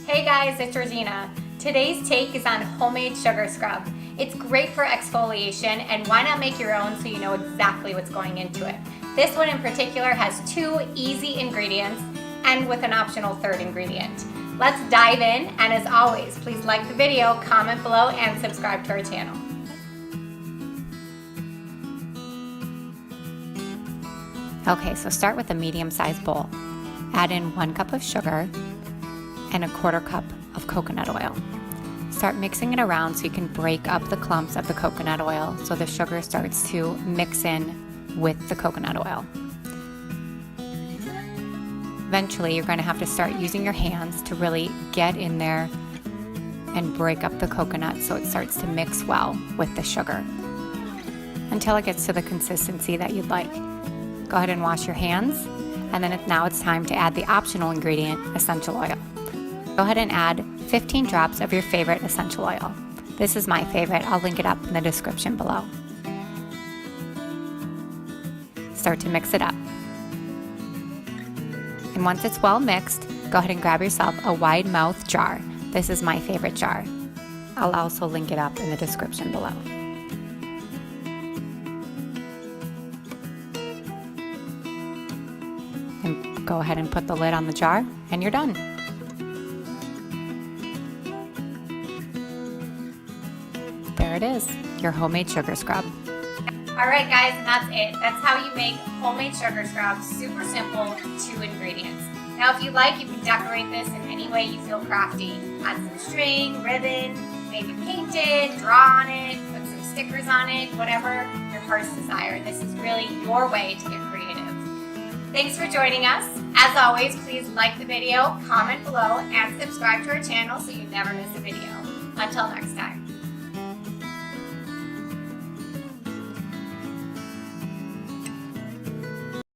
Hey guys, it's Regina. Today's take is on homemade sugar scrub. It's great for exfoliation, and why not make your own so you know exactly what's going into it. This one in particular has 2 easy ingredients and with an optional 3rd ingredient. Let's dive in, and as always, please like the video, comment below, and subscribe to our channel. Okay, so start with a medium-sized bowl. Add in 1 cup of sugar and 1/4 cup of coconut oil. Start mixing it around so you can break up the clumps of the coconut oil so the sugar starts to mix in with the coconut oil. Eventually, you're going to have to start using your hands to really get in there and break up the coconut so it starts to mix well with the sugar until it gets to the consistency that you'd like. Go ahead and wash your hands, and then now it's time to add the optional ingredient, essential oil. Go ahead and add 15 drops of your favorite essential oil. This is my favorite. I'll link it up in the description below. Start to mix it up. And once it's well mixed, go ahead and grab yourself a wide mouth jar. This is my favorite jar. I'll also link it up in the description below. And go ahead and put the lid on the jar, and you're done. There it is, your homemade sugar scrub. Alright guys, and that's it. That's how you make homemade sugar scrub. Super simple, 2 ingredients. Now if you like, you can decorate this in any way you feel crafty. Add some string, ribbon, maybe paint it, draw on it, put some stickers on it, whatever your heart's desire. This is really your way to get creative. Thanks for joining us. As always, please like the video, comment below, and subscribe to our channel so you never miss a video. Until next time.